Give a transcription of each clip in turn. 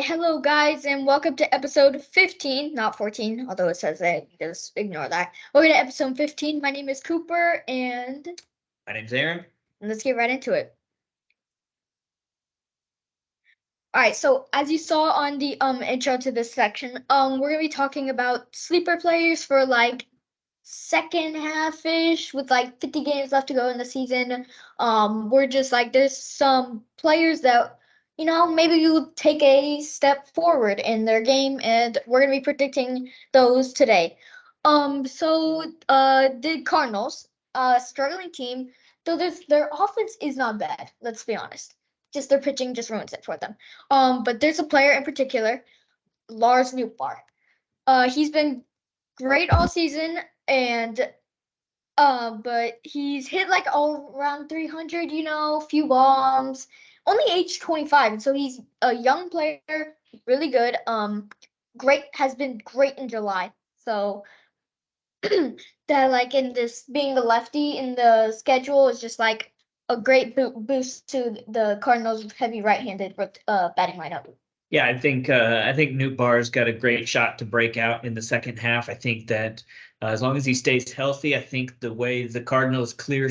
Hello guys, and welcome to episode 15, not 14, although it says that, just ignore that. Welcome to episode 15. My name is Cooper, and My name's Aaron. let's get right into it. Alright, so as you saw on the intro to this section, we're gonna be talking about sleeper players for like second half-ish with like 50 games left to go in the season. We're just like there's some players that maybe you take a step forward in their game, and we're gonna be predicting those today. The Cardinals, struggling team, though their offense is not bad, let's be honest. Just their pitching just ruins it for them. But there's a player in particular, Lars Nootbaar. He's been great all season, and but he's hit like all around 300, few bombs, only age 25, and so he's a young player, really good. Has been great in July. So that like in this being the lefty in the schedule is just like a great boost to the Cardinals' heavy right-handed batting lineup. Yeah, I think Newt Barr's got a great shot to break out in the second half. I think that as long as he stays healthy, I think the way the Cardinals clear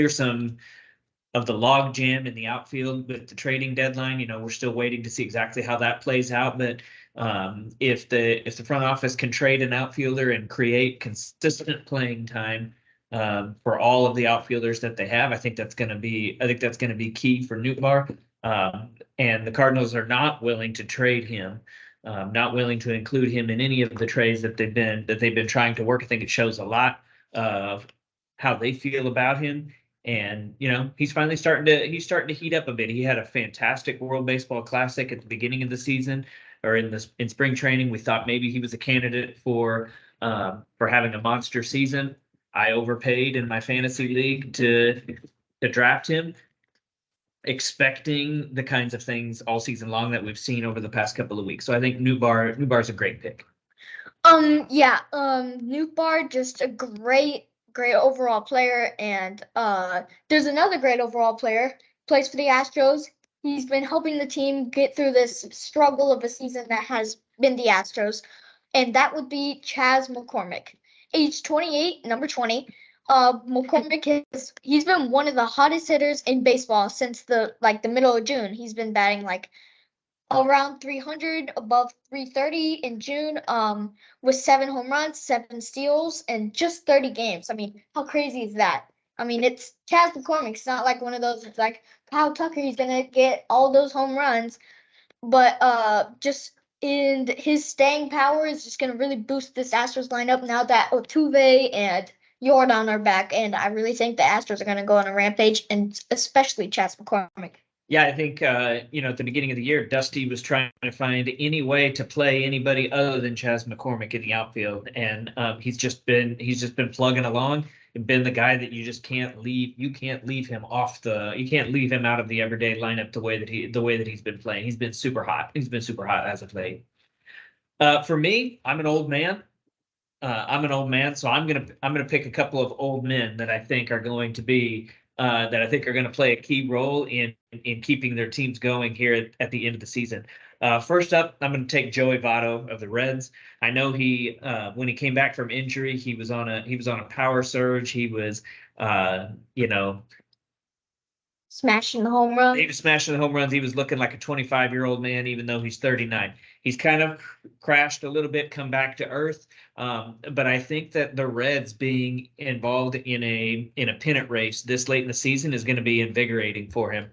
some of the log jam in the outfield with the trading deadline, we're still waiting to see exactly how that plays out. But if the front office can trade an outfielder and create consistent playing time for all of the outfielders that they have, I think that's going to be key for Newt Barr. And the Cardinals are not willing to trade him, not willing to include him in any of the trades that they've been trying to work. I think it shows a lot of how they feel about him. And he's finally starting to heat up a bit. He had a fantastic World Baseball Classic at the beginning of the season, or in spring training. We thought maybe he was a candidate for having a monster season. I overpaid in my fantasy league to draft him, expecting the kinds of things all season long that we've seen over the past couple of weeks. So I think Newbar's a great pick. Nootbaar, just a great overall player, and there's another great overall player, plays for the Astros. He's been helping the team get through this struggle of a season that has been the Astros, and that would be Chas McCormick, age 28, number 20. He's been one of the hottest hitters in baseball since the middle of June. He's been batting like around 300, above 330 in June, with 7 home runs, 7 steals, and just 30 games. I mean, how crazy is that? I mean, it's Chas McCormick. It's not like one of those. It's like Kyle Tucker. He's gonna get all those home runs, but just in his staying power is just gonna really boost this Astros lineup now that Otuve and Jordan are back, and I really think the Astros are gonna go on a rampage, and especially Chas McCormick. Yeah, I think at the beginning of the year, Dusty was trying to find any way to play anybody other than Chas McCormick in the outfield, and he's just been plugging along and been the guy that you just can't leave. You can't leave him out of the everyday lineup the way that he's been playing. He's been super hot. He's been super hot as of late. For me, I'm an old man. So I'm gonna pick a couple of old men that I think are going to play a key role in keeping their teams going here at the end of the season. First up, I'm going to take Joey Votto of the Reds. I know he when he came back from injury, he was on a power surge. He was Smashing the home run. He was smashing the home runs. He was looking like a 25-year-old man, even though he's 39. He's kind of crashed a little bit, come back to earth. But I think that the Reds being involved in a pennant race this late in the season is going to be invigorating for him.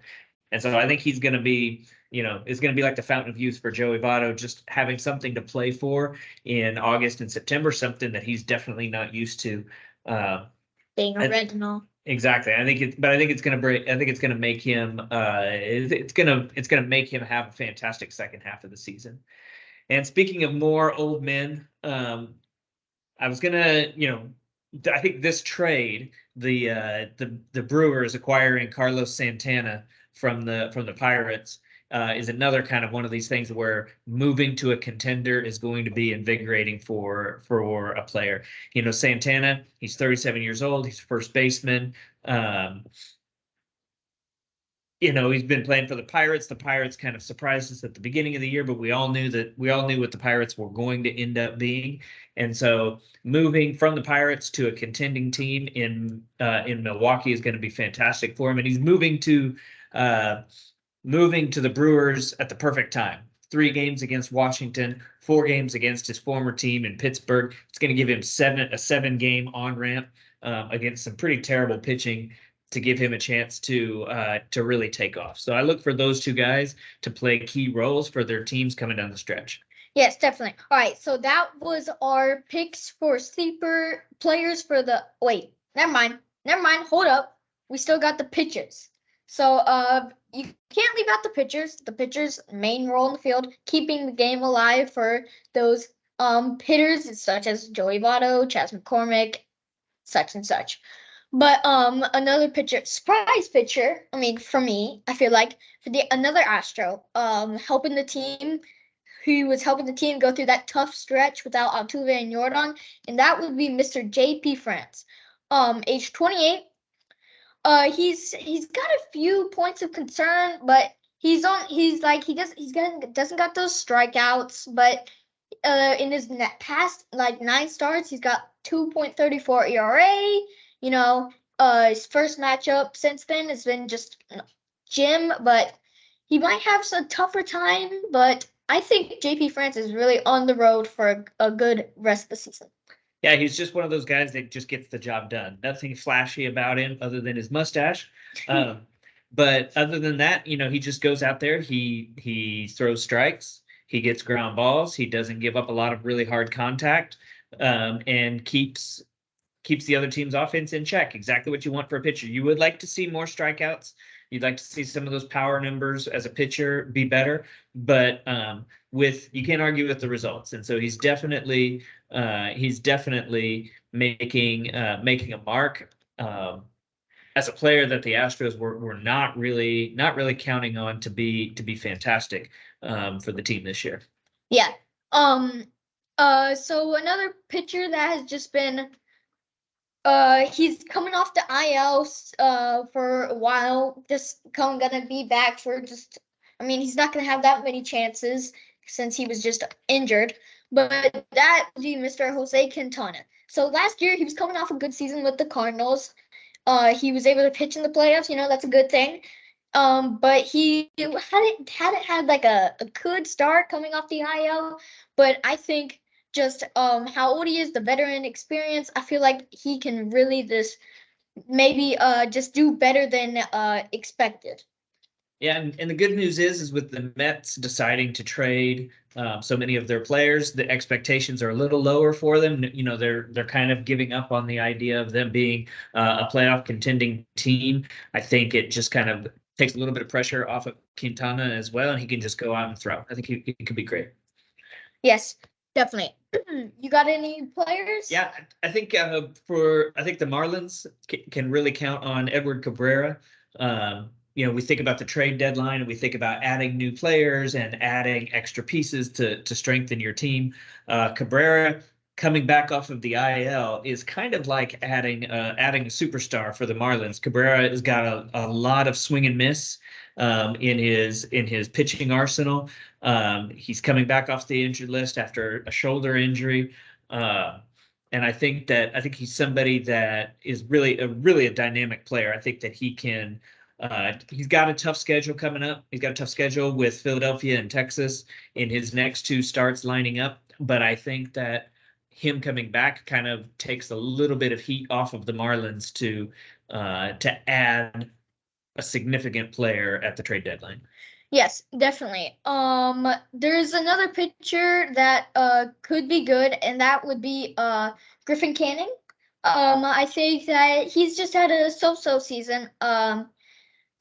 And so I think he's going to be, it's going to be like the fountain of youth for Joey Votto, just having something to play for in August and September, something that he's definitely not used to. Being a Red and all. Exactly. I think it's going to make him it's going to make him have a fantastic second half of the season. And speaking of more old men, I was going to, I think this trade, the Brewers acquiring Carlos Santana from the Pirates, is another kind of one of these things where moving to a contender is going to be invigorating for a player. Santana, he's 37 years old. He's first baseman. he's been playing for the Pirates. The Pirates kind of surprised us at the beginning of the year, but we all knew what the Pirates were going to end up being. And so moving from the Pirates to a contending team in Milwaukee is going to be fantastic for him. And he's moving to the Brewers at the perfect time. 3 games against Washington, 4 games against his former team in Pittsburgh. It's going to give him a 7-game on ramp against some pretty terrible pitching to give him a chance to really take off. So I look for those 2 guys to play key roles for their teams coming down the stretch. Yes, definitely. All right, so that was our picks for sleeper players for the. Wait, never mind. Hold up, we still got the pitchers. So you can't leave out the pitchers. The pitchers' main role in the field, keeping the game alive for those hitters such as Joey Votto, Chas McCormick, such and such. But another pitcher, surprise pitcher. I mean, for me, I feel like for another Astro, helping the team, who was helping the team go through that tough stretch without Altuve and Yordan, and that would be Mr. J.P. France. Age 28. He's got a few points of concern, but he doesn't got those strikeouts, but in his past 9 starts, he's got 2.34 ERA. His first matchup since then has been just Jim, but he might have some tougher time. But I think JP France is really on the road for a good rest of the season. Yeah, he's just one of those guys that just gets the job done. Nothing flashy about him other than his mustache. But other than that, he just goes out there. He throws strikes. He gets ground balls. He doesn't give up a lot of really hard contact, and keeps the other team's offense in check. Exactly what you want for a pitcher. You would like to see more strikeouts. You'd like to see some of those power numbers as a pitcher be better, but you can't argue with the results. And so he's definitely making a mark as a player that the Astros were not really counting on to be fantastic for the team this year. Yeah. So another pitcher that has just been he's coming off the IL for a while. Just gonna be back for he's not gonna have that many chances since he was just injured. But that would be Mr. Jose Quintana. So last year he was coming off a good season with the Cardinals. He was able to pitch in the playoffs. That's a good thing. But he hadn't had like a good start coming off the IL. But I think just how old he is, the veteran experience, I feel like he can really just do better than expected. Yeah, and the good news is with the Mets deciding to trade so many of their players, the expectations are a little lower for them. They're kind of giving up on the idea of them being a playoff contending team. I think it just kind of takes a little bit of pressure off of Quintana as well, and he can just go out and throw. I think he could be great. Yes, definitely. You got any players? Yeah, I think the Marlins can really count on Edward Cabrera. We think about the trade deadline and we think about adding new players and adding extra pieces to strengthen your team. Cabrera coming back off of the IL is kind of like adding a superstar for the Marlins. Cabrera has got a lot of swing and miss in his pitching arsenal. He's coming back off the injured list after a shoulder injury. And I think he's somebody that is really a dynamic player. I think that he can. He's got a tough schedule coming up. He's got a tough schedule with Philadelphia and Texas in his next 2 starts lining up. But I think that him coming back kind of takes a little bit of heat off of the Marlins to add a significant player at the trade deadline. Yes, definitely. There's another pitcher that could be good, and that would be Griffin Canning. I think that he's just had a so-so season.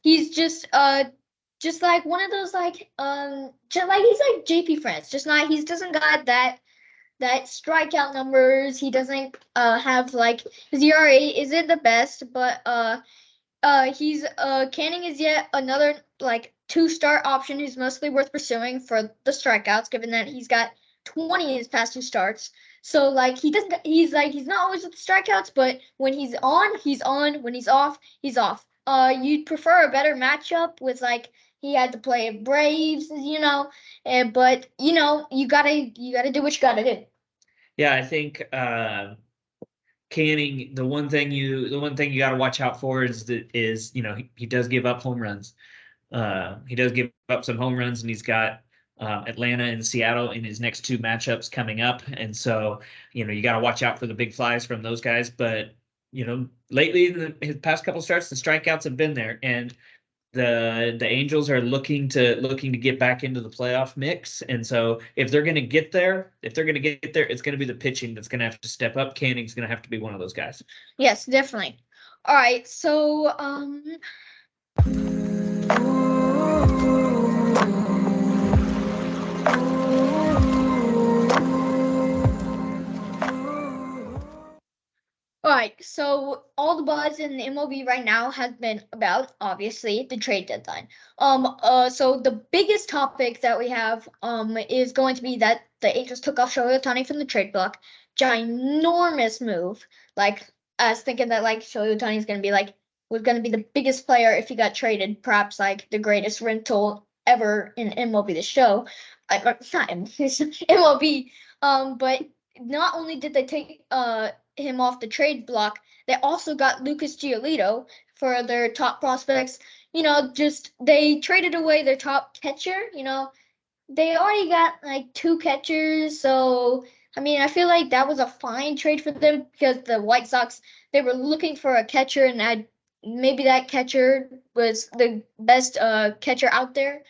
He's just like one of those he's like JP France, he doesn't got that strikeout numbers. He doesn't have his ERA isn't the best, but he's Canning is yet another 2-star option who's mostly worth pursuing for the strikeouts, given that he's got 20 in his past 2 starts. So he's not always with the strikeouts, but when he's on, he's on. When he's off, he's off. you'd prefer a better matchup with like he had to play Braves, but you gotta do what you gotta do. Yeah, I think Canning, the one thing you got to watch out for is he does give up home runs. He does give up some home runs, and he's got Atlanta and Seattle in his next two matchups coming up, and so you got to watch out for the big flies from those guys. But lately in his past couple starts, the strikeouts have been there, and the Angels are looking to get back into the playoff mix. And so if they're going to get there, it's going to be the pitching that's going to have to step up. Canning's going to have to be one of those guys. Yes, definitely. All right, so all right, so all the buzz in the MLB right now has been about obviously the trade deadline. So the biggest topic that we have is going to be that the Angels took off Shohei Ohtani from the trade block. Ginormous move. Like I was thinking that like Shohei Ohtani is was gonna be the biggest player if he got traded, perhaps like the greatest rental ever in MLB the show. Not MLB. But not only did they take him off the trade block, they also got Lucas Giolito for their top prospects. Just they traded away their top catcher. They already got like two catchers, so I mean, I feel like that was a fine trade for them because the White Sox they were looking for a catcher, and maybe that catcher was the best catcher out there.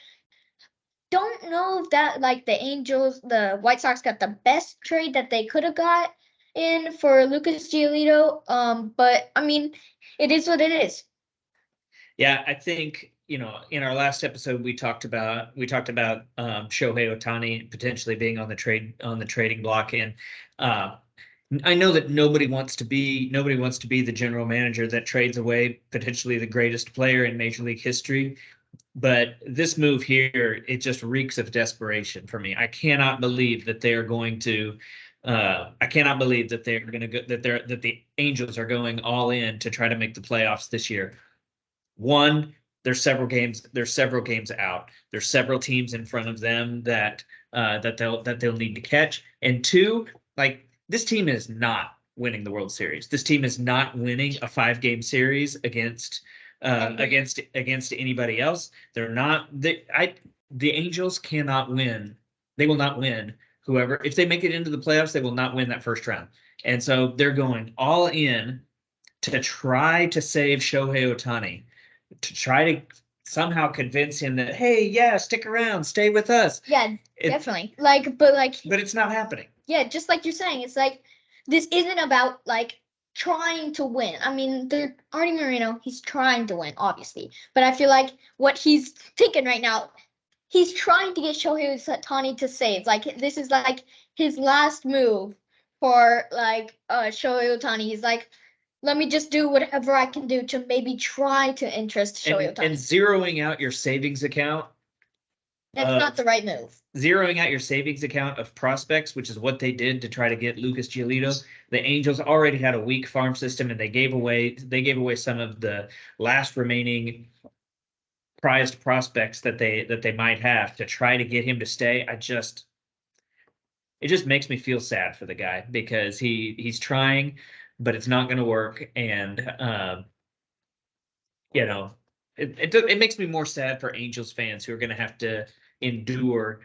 Don't know if that like the White Sox got the best trade that they could have got in for Lucas Giolito. But I mean, it is what it is. Yeah, I think in our last episode we talked about Shohei Ohtani potentially being on the trading block, and I know that nobody wants to be the general manager that trades away potentially the greatest player in Major League history. But this move here, it just reeks of desperation for me. I cannot believe that they are going to. I cannot believe that they're going to go that the Angels are going all in to try to make the playoffs this year. One, there's several games. There's several games out. There's several teams in front of them that they'll need to catch. And two, like this team is not winning the World Series. This team is not winning a 5-game series against anybody else. They're not. The Angels cannot win. They will not win. Whoever, if they make it into the playoffs, they will not win that first round. And so they're going all in to try to save Shohei Ohtani, to try to somehow convince him that, hey, yeah, stick around, stay with us. Yeah, definitely. But it's not happening. Yeah, just like you're saying, it's like this isn't about like trying to win. I mean, Artie Moreno, he's trying to win, obviously, but I feel like what he's thinking right now, he's trying to get Shohei Ohtani to save. Like this is like his last move for like Shohei Ohtani. He's like, let me just do whatever I can do to maybe try to interest Shohei Ohtani. And zeroing out your savings account. That's not the right move. Zeroing out your savings account of prospects, which is what they did to try to get Lucas Giolito. The Angels already had a weak farm system, and they gave away some of the last remaining prized prospects that they might have to try to get him to stay. It just makes me feel sad for the guy because he's trying, but it's not going to work. And it makes me more sad for Angels fans who are going to have to endure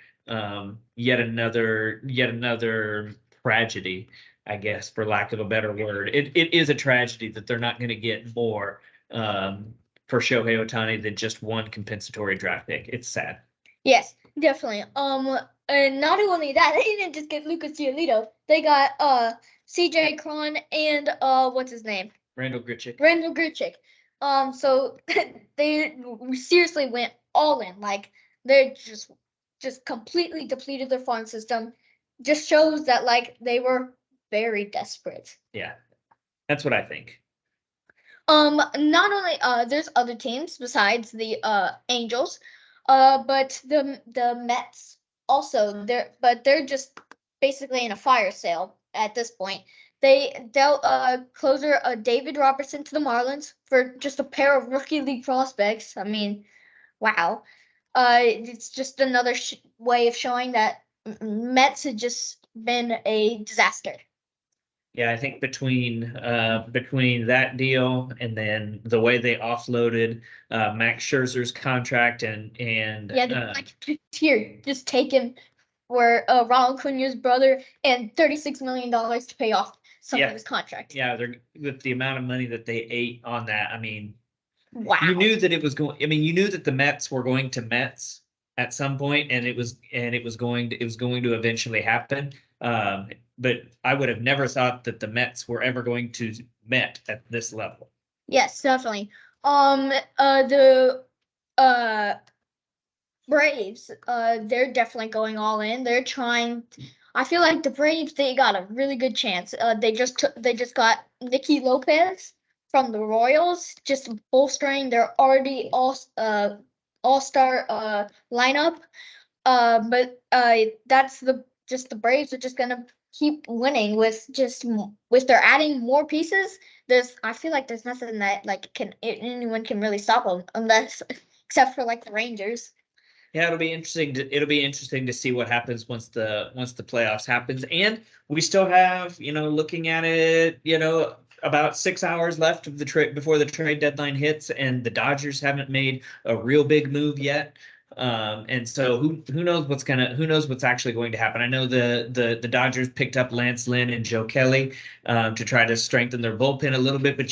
yet another tragedy, I guess, for lack of a better word. It is a tragedy that they're not going to get more for Shohei Ohtani than just one compensatory draft pick. It's sad. Yes, definitely. And not only that, they didn't just get Lucas Giolito. They got CJ Cron and what's his name? Randall Grichuk. So they seriously went all in. Like they just completely depleted their farm system. Just shows that like they were very desperate. Yeah, that's what I think. Not only there's other teams besides the Angels, but the Mets also they're just basically in a fire sale at this point. They dealt closer David Robertson to the Marlins for just a pair of rookie league prospects. I mean, wow. It's just another way of showing that Mets had just been a disaster. Yeah, I think between that deal and then the way they offloaded Max Scherzer's contract and Yeah, like here, just take him for Ronald Acuna's brother and $36 million to pay off some of yeah, his contract. yeah, they're with the amount of money that they ate on that. I mean, you Wow. knew that it was going. I mean, you knew that the Mets were going to Mets at some point, and it was going to eventually happen. But I would have never thought that the Mets were ever going to Met at this level. Yes, definitely. The uh Braves, they're definitely going all in. They're trying. I feel like the Braves, they got a really good chance. They just got Nicky Lopez from the Royals, just bolstering their already all-star lineup. But that's the Braves are just gonna keep winning with their adding more pieces. I feel like there's nothing that like can anyone can really stop them unless except for like the Rangers. Yeah, it'll be interesting to see what happens once the playoffs happens. And we still have, looking at it, about 6 hours left of the trade before the trade deadline hits, and the Dodgers haven't made a real big move yet. And so who knows who knows what's actually going to happen. I know the Dodgers picked up Lance Lynn and Joe Kelly to try to strengthen their bullpen a little bit, but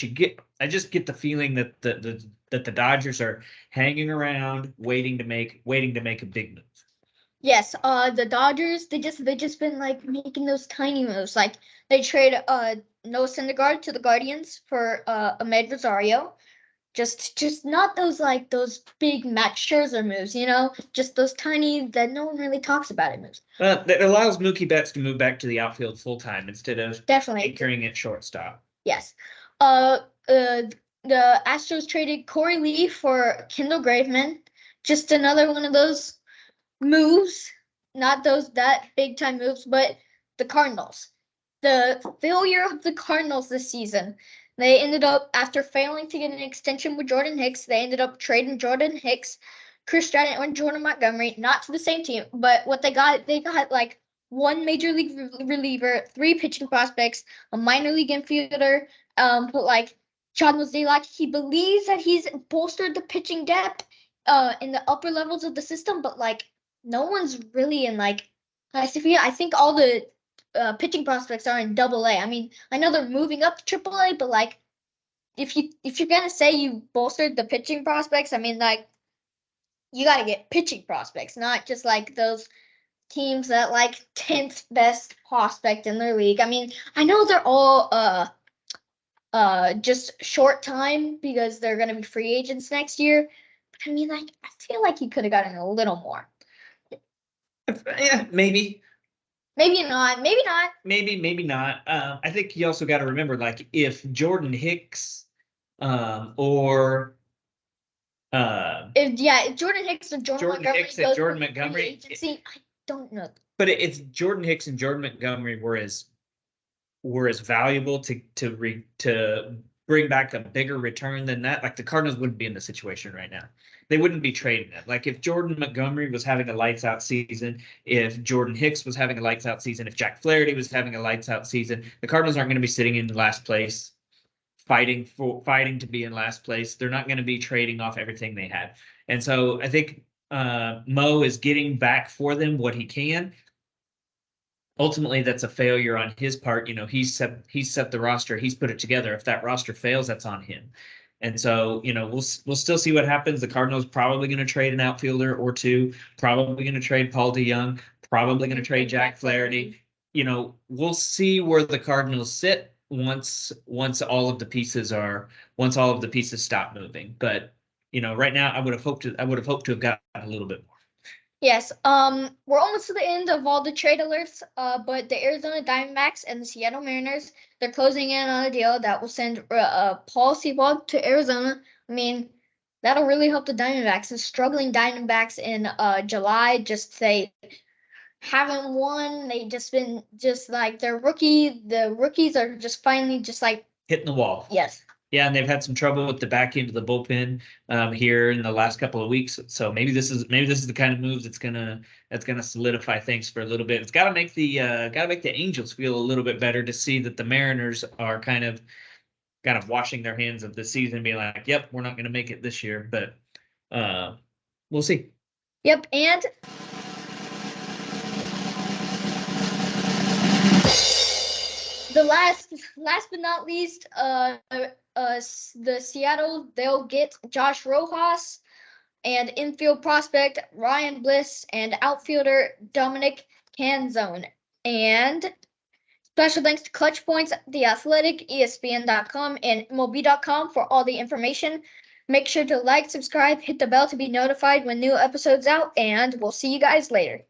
I just get the feeling that the Dodgers are hanging around, waiting to make a big move. Yes, the Dodgers, they just been like making those tiny moves. Like they trade Noah Syndergaard to the Guardians for Ahmed Rosario. Just not those like those big Max Scherzer moves, just those tiny that no one really talks about it moves. That allows Mookie Betts to move back to the outfield full time instead of Definitely. anchoring at shortstop. Yes. Uh, uh, the Astros traded Corey Lee for Kendall Graveman. Just another one of those moves, not those that big time moves, but the Cardinals. The failure of the Cardinals this season. They ended up, after failing to get an extension with Jordan Hicks, they ended up trading Jordan Hicks, Chris Stratton, and Jordan Montgomery, not to the same team, but what they got like one major league reliever, three pitching prospects, a minor league infielder, but like Chad Mozeliak, he believes that he's bolstered the pitching depth in the upper levels of the system, but like no one's really in like I think all the pitching prospects are in double A. I mean, I know they're moving up to triple A, but like if you're gonna say you bolstered the pitching prospects, I mean like you gotta get pitching prospects, not just like those teams that like 10th best prospect in their league. I mean, I know they're all just short time because they're gonna be free agents next year. But I mean like I feel like you could have gotten a little more. Yeah, maybe. Maybe not. Maybe not. Maybe not. I think you also got to remember, like, if Jordan Hicks or If Jordan Hicks or Jordan Jordan Montgomery Hicks and goes Jordan for free Montgomery, agency, I don't know. but if Jordan Hicks and Jordan Montgomery were as valuable to bring back a bigger return than that, like the Cardinals wouldn't be in the situation right now. They wouldn't be trading them. Like if Jordan Montgomery was having a lights out season, if Jordan Hicks was having a lights out season, if Jack Flaherty was having a lights out season, the Cardinals aren't going to be sitting in last place, fighting to be in last place. They're not going to be trading off everything they had. And so I think Mo is getting back for them what he can. Ultimately, that's a failure on his part. He's set the roster, he's put it together. If that roster fails, that's on him. And so, we'll still see what happens. The Cardinals probably going to trade an outfielder or two, probably going to trade Paul DeYoung, probably going to trade Jack Flaherty. We'll see where the Cardinals sit once all of the pieces stop moving. But right now, I would have hoped to have gotten a little bit more. Yes. We're almost to the end of all the trade alerts. But the Arizona Diamondbacks and the Seattle Mariners, they're closing in on a deal that will send Paul Seabald to Arizona. I mean, that'll really help the Diamondbacks. The struggling Diamondbacks in July just say haven't won. They just been just like the rookies are just finally just like hitting the wall. yes. Yeah, and they've had some trouble with the back end of the bullpen here in the last couple of weeks. So maybe this is the kind of moves that's gonna solidify things for a little bit. It's got to make the Angels feel a little bit better to see that the Mariners are kind of washing their hands of the season, being like, "Yep, we're not going to make it this year," but we'll see. Yep, and the last but not least, the Seattle, they'll get Josh Rojas and infield prospect Ryan Bliss and outfielder Dominic Canzone. And special thanks to Clutch Points, The Athletic, ESPN.com, and MLB.com for all the information. Make sure to like, subscribe, hit the bell to be notified when new episodes out, and we'll see you guys later.